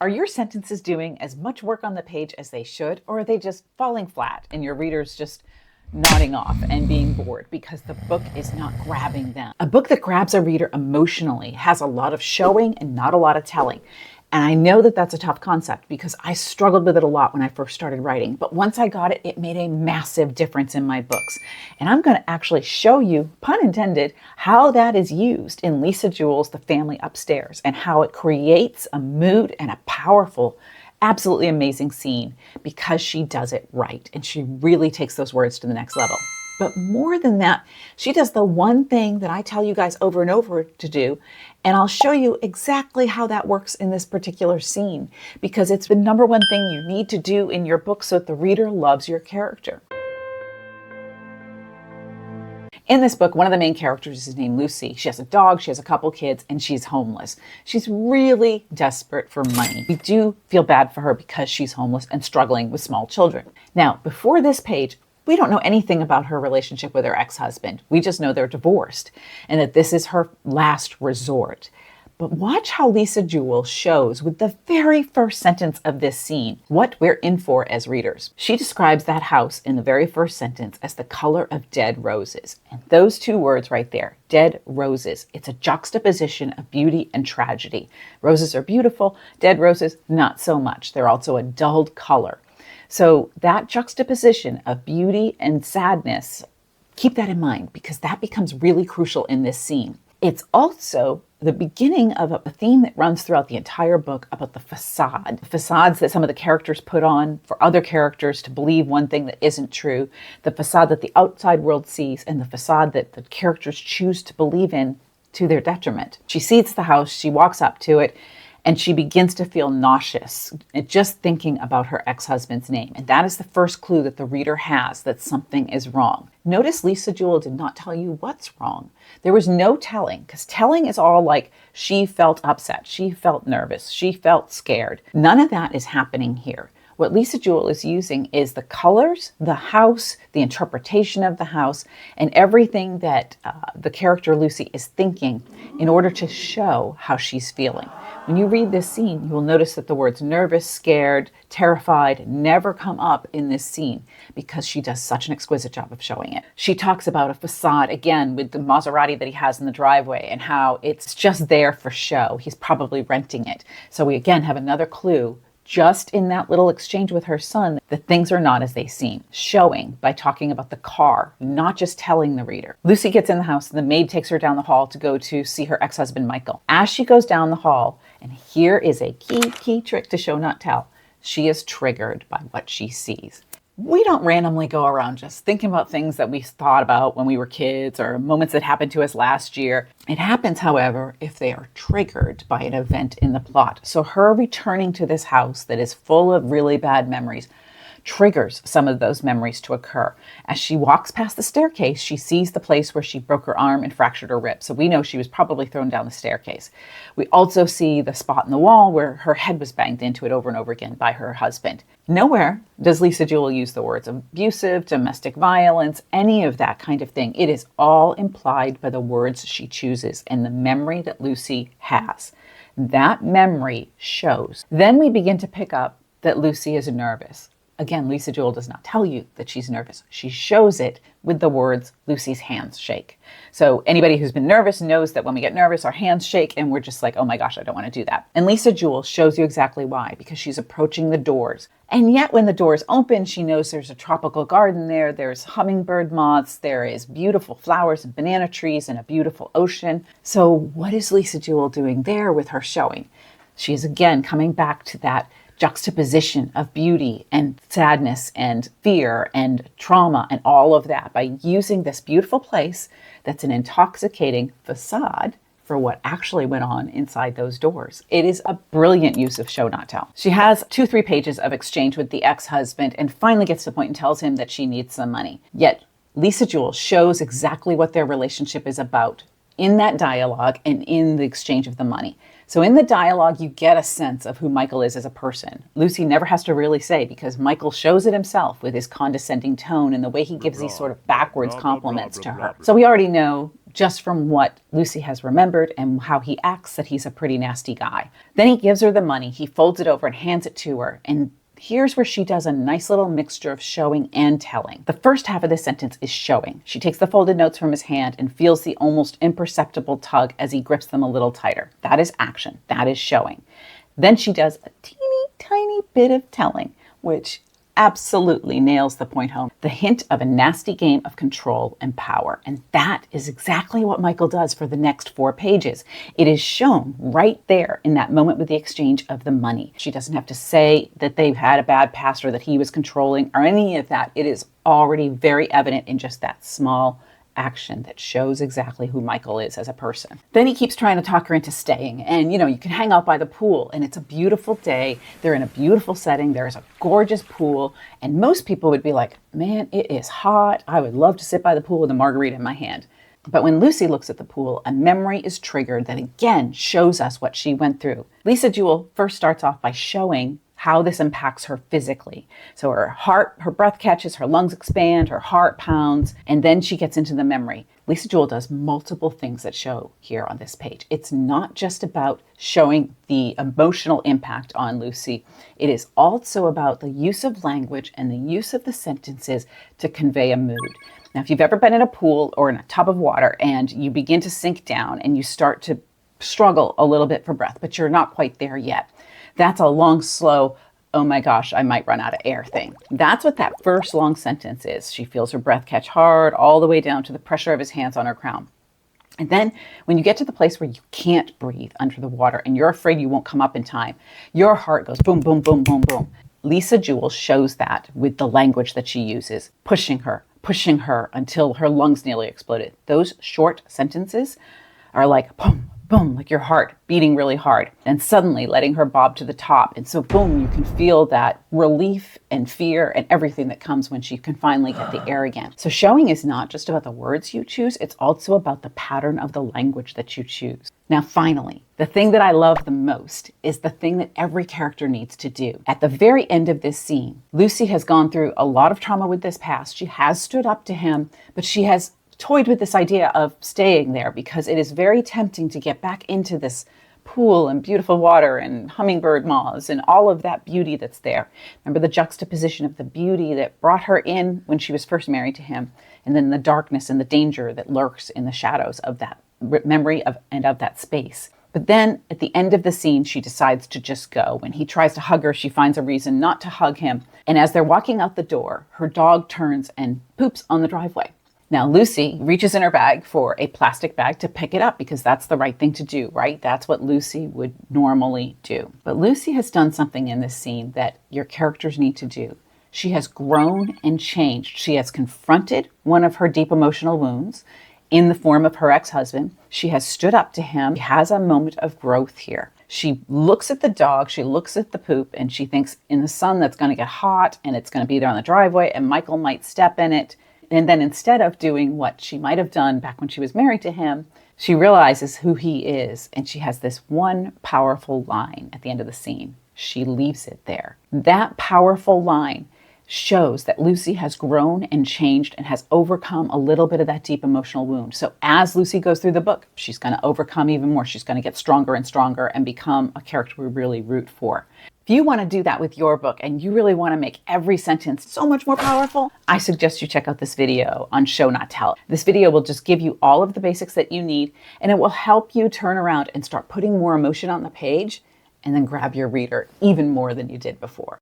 Are your sentences doing as much work on the page as they should, or are they just falling flat and your readers just nodding off and being bored because the book is not grabbing them? A book that grabs a reader emotionally has a lot of showing and not a lot of telling. And I know that that's a tough concept because I struggled with it a lot when I first started writing. But once I got it, it made a massive difference in my books. And I'm going to actually show you, pun intended, how that is used in Lisa Jewell's The Family Upstairs and how it creates a mood and a powerful, absolutely amazing scene because she does it right. And she really takes those words to the next level. But more than that, she does the one thing that I tell you guys over and over to do, and I'll show you exactly how that works in this particular scene, because it's the number one thing you need to do in your book so that the reader loves your character. In this book, one of the main characters is named Lucy. She has a dog, she has a couple kids, and she's homeless. She's really desperate for money. We do feel bad for her because she's homeless and struggling with small children. Now, before this page, we don't know anything about her relationship with her ex-husband. We just know they're divorced and that this is her last resort. But watch how Lisa Jewell shows with the very first sentence of this scene what we're in for as readers. She describes that house in the very first sentence as the color of dead roses. And those two words right there, dead roses, it's a juxtaposition of beauty and tragedy. Roses are beautiful, dead roses, not so much. They're also a dulled color. So that juxtaposition of beauty and sadness, keep that in mind because that becomes really crucial in this scene. It's also the beginning of a theme that runs throughout the entire book about the facade. Facades that some of the characters put on for other characters to believe one thing that isn't true. The facade that the outside world sees and the facade that the characters choose to believe in to their detriment. She sees the house, she walks up to it, and she begins to feel nauseous just thinking about her ex-husband's name. And that is the first clue that the reader has that something is wrong. Notice Lisa Jewell did not tell you what's wrong. There was no telling, because telling is all like she felt upset, she felt nervous, she felt scared. None of that is happening here. What Lisa Jewell is using is the colors, the house, the interpretation of the house, and everything that the character Lucy is thinking in order to show how she's feeling. When you read this scene, you will notice that the words nervous, scared, terrified never come up in this scene because she does such an exquisite job of showing it. She talks about a facade, again, with the Maserati that he has in the driveway and how it's just there for show. He's probably renting it. So we again have another clue just in that little exchange with her son, that things are not as they seem, showing by talking about the car, not just telling the reader. Lucy gets in the house and the maid takes her down the hall to go to see her ex-husband, Michael. As she goes down the hall, and here is a key trick to show not tell, she is triggered by what she sees. We don't randomly go around just thinking about things that we thought about when we were kids or moments that happened to us last year. It happens, however, if they are triggered by an event in the plot. So her returning to this house that is full of really bad memories triggers some of those memories to occur. As she walks past the staircase, she sees the place where she broke her arm and fractured her rib. So we know she was probably thrown down the staircase. We also see the spot in the wall where her head was banged into it over and over again by her husband. Nowhere does Lisa Jewell use the words abusive, domestic violence, any of that kind of thing. It is all implied by the words she chooses and the memory that Lucy has. That memory shows. Then we begin to pick up that Lucy is nervous. Again, Lisa Jewell does not tell you that she's nervous. She shows it with the words, Lucy's hands shake. So anybody who's been nervous knows that when we get nervous, our hands shake and we're just like, oh my gosh, I don't want to do that. And Lisa Jewell shows you exactly why, because she's approaching the doors. And yet when the doors open, she knows there's a tropical garden there, there's hummingbird moths, there is beautiful flowers and banana trees and a beautiful ocean. So what is Lisa Jewell doing there with her showing? She is again coming back to that juxtaposition of beauty and sadness and fear and trauma and all of that by using this beautiful place that's an intoxicating facade for what actually went on inside those doors. It is a brilliant use of show not tell. She has 2-3 pages of exchange with the ex-husband and finally gets to the point and tells him that she needs some money. Yet Lisa Jewell shows exactly what their relationship is about in that dialogue and in the exchange of the money. So in the dialogue, you get a sense of who Michael is as a person. Lucy never has to really say because Michael shows it himself with his condescending tone and the way he gives these sort of backwards compliments to her. So we already know just from what Lucy has remembered and how he acts, that he's a pretty nasty guy. Then he gives her the money, he folds it over and hands it to her, and here's where she does a nice little mixture of showing and telling. The first half of this sentence is showing. She takes the folded notes from his hand and feels the almost imperceptible tug as he grips them a little tighter. That is action. That is showing. Then she does a teeny tiny bit of telling, which absolutely nails the point home. The hint of a nasty game of control and power. And that is exactly what Michael does for the next 4 pages. It is shown right there in that moment with the exchange of the money. She doesn't have to say that they've had a bad past or that he was controlling or any of that. It is already very evident in just that small action that shows exactly who Michael is as a person. Then he keeps trying to talk her into staying, and you can hang out by the pool, and it's a beautiful day. They're in a beautiful setting. There's a gorgeous pool, and most people would be like, man, it is hot. I would love to sit by the pool with a margarita in my hand. But when Lucy looks at the pool, a memory is triggered that again shows us what she went through. Lisa Jewell first starts off by showing how this impacts her physically. So her breath catches, her lungs expand, her heart pounds, and then she gets into the memory. Lisa Jewell does multiple things that show here on this page. It's not just about showing the emotional impact on Lucy. It is also about the use of language and the use of the sentences to convey a mood. Now, if you've ever been in a pool or in a tub of water and you begin to sink down and you start to struggle a little bit for breath, but you're not quite there yet, that's a long, slow, oh my gosh, I might run out of air thing. That's what that first long sentence is. She feels her breath catch hard all the way down to the pressure of his hands on her crown. And then when you get to the place where you can't breathe under the water and you're afraid you won't come up in time, your heart goes boom, boom, boom, boom, boom. Lisa Jewell shows that with the language that she uses, pushing her until her lungs nearly exploded. Those short sentences are like boom, boom, like your heart beating really hard, and suddenly letting her bob to the top. And so boom, you can feel that relief and fear and everything that comes when she can finally get the air again. So showing is not just about the words you choose, it's also about the pattern of the language that you choose. Now finally, the thing that I love the most is the thing that every character needs to do. At the very end of this scene, Lucy has gone through a lot of trauma with this past. She has stood up to him, but she has toyed with this idea of staying there because it is very tempting to get back into this pool and beautiful water and hummingbird moths and all of that beauty that's there. Remember the juxtaposition of the beauty that brought her in when she was first married to him, and then the darkness and the danger that lurks in the shadows of that memory of that space. But then at the end of the scene, she decides to just go. When he tries to hug her, she finds a reason not to hug him. And as they're walking out the door, her dog turns and poops on the driveway. Now, Lucy reaches in her bag for a plastic bag to pick it up because that's the right thing to do, right? That's what Lucy would normally do. But Lucy has done something in this scene that your characters need to do. She has grown and changed. She has confronted one of her deep emotional wounds in the form of her ex-husband. She has stood up to him. She has a moment of growth here. She looks at the dog, she looks at the poop, and she thinks in the sun that's going to get hot and it's going to be there on the driveway and Michael might step in it. And then instead of doing what she might have done back when she was married to him, she realizes who he is. And she has this one powerful line at the end of the scene. She leaves it there. That powerful line shows that Lucy has grown and changed and has overcome a little bit of that deep emotional wound. So as Lucy goes through the book, she's going to overcome even more. She's going to get stronger and stronger and become a character we really root for. If you want to do that with your book and you really want to make every sentence so much more powerful, I suggest you check out this video on Show Not Tell. This video will just give you all of the basics that you need, and it will help you turn around and start putting more emotion on the page and then grab your reader even more than you did before.